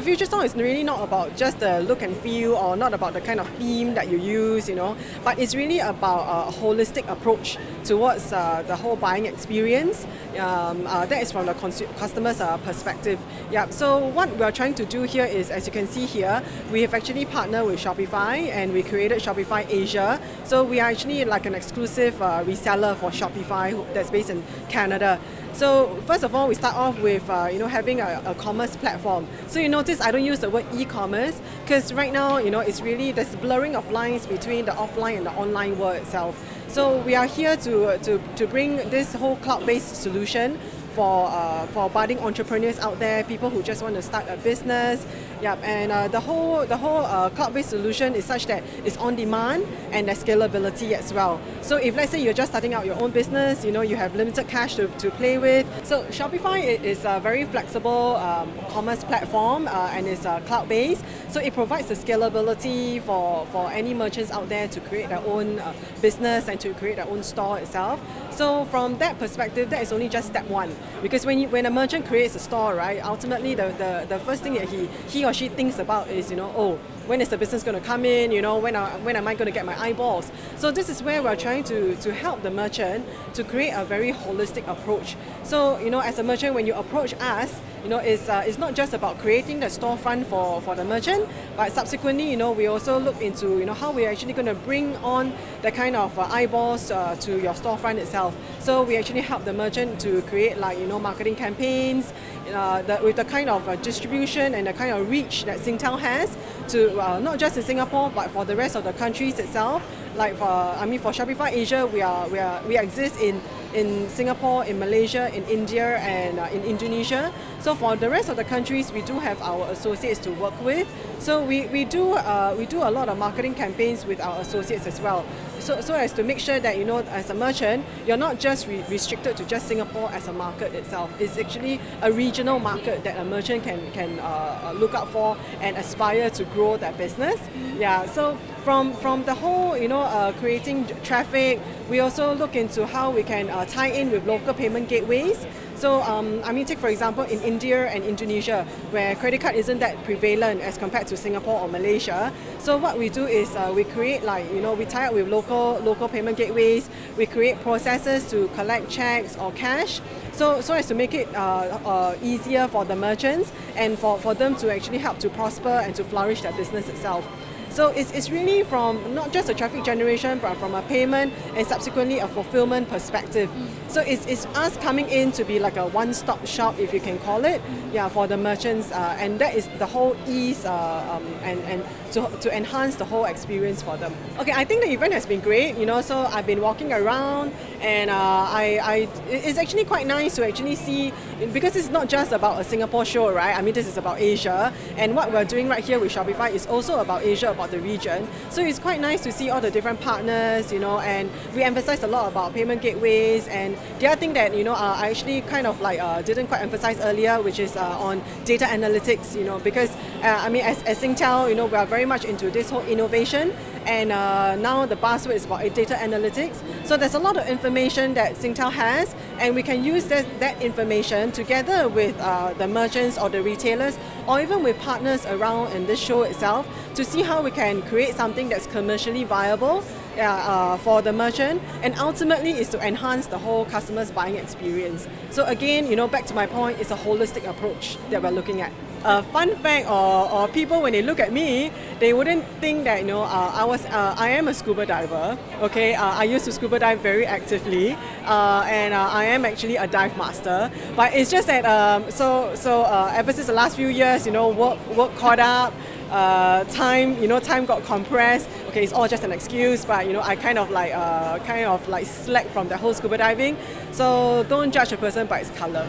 future store is really not about just the look and feel or not about the kind of theme that you use, but it's really about a holistic approach towards the whole buying experience. That is from the customer's perspective. Yeah. So what we are trying to do here is, as you can see here, we have actually partnered with Shopify and we created Shopify Asia. So we are actually like an exclusive reseller for Shopify that's based in Canada. So first of all, we start off with having a commerce platform. So you notice I don't use the word e-commerce because right now it's really there's blurring of lines between the offline and the online world itself. So we are here to bring this whole cloud-based solution for budding entrepreneurs out there, people who just want to start a business. Yep, and the whole cloud-based solution is such that it's on demand and there's scalability as well. So if let's say you're just starting out your own business, you have limited cash to play with. So Shopify is a very flexible commerce platform and it's cloud-based. So it provides the scalability for any merchants out there to create their own business and to create their own store itself. So from that perspective, that is only just step one. Because when a merchant creates a store, right, ultimately the first thing that he or she thinks about is, oh, when is the business going to come in, when am I going to get my eyeballs? So this is where we're trying to help the merchant to create a very holistic approach. So, as a merchant, when you approach us, it's not just about creating the storefront for the merchant, but subsequently, we also look into, how we're actually going to bring on the kind of eyeballs to your storefront itself. So we actually help the merchant to create marketing campaigns with the kind of distribution and the kind of reach that Singtel has to not just in Singapore but for the rest of the countries itself. Like for Shopify Asia, we exist in Singapore, in Malaysia, in India, and in Indonesia. So for the rest of the countries, we do have our associates to work with. So we do a lot of marketing campaigns with our associates as well. So as to make sure that as a merchant, you're not just restricted to just Singapore as a market itself. It's actually a regional market that a merchant can look out for and aspire to grow their business. Yeah. So from the whole creating traffic, we also look into how we can tie in with local payment gateways. So take for example in India and Indonesia, where credit card isn't that prevalent as compared to Singapore or Malaysia. So what we do is we create we tie up with local payment gateways. We create processes to collect checks or cash. So as to make it easier for the merchants and for them to actually help to prosper and to flourish their business itself. So it's really from not just a traffic generation, but from a payment and subsequently a fulfillment perspective. So it's us coming in to be like a one-stop shop, if you can call it, for the merchants, and that is the whole ease and to enhance the whole experience for them. Okay, I think the event has been great. So I've been walking around, and it's actually quite nice to actually see, because it's not just about a Singapore show, right? This is about Asia, and what we're doing right here with Shopify is also about Asia, about the region. So it's quite nice to see all the different partners, and we emphasize a lot about payment gateways. And the other thing that I actually kind of didn't quite emphasize earlier, which is on data analytics. Because as Singtel, we are very much into this whole innovation, and now the buzzword is about data analytics. So there's a lot of information that Singtel has, and we can use that information together with the merchants or the retailers, or even with partners around in this show itself, to see how we can create something that's commercially viable for the merchant, and ultimately is to enhance the whole customer's buying experience. So again, back to my point, it's a holistic approach that we're looking at. Fun fact, or people when they look at me, they wouldn't think that I am a scuba diver. Okay, I used to scuba dive very actively, and I am actually a dive master. But it's just that ever since the last few years, work caught up. Time got compressed. Okay, it's all just an excuse, but I kind of slack from the whole scuba diving. So don't judge a person by its color.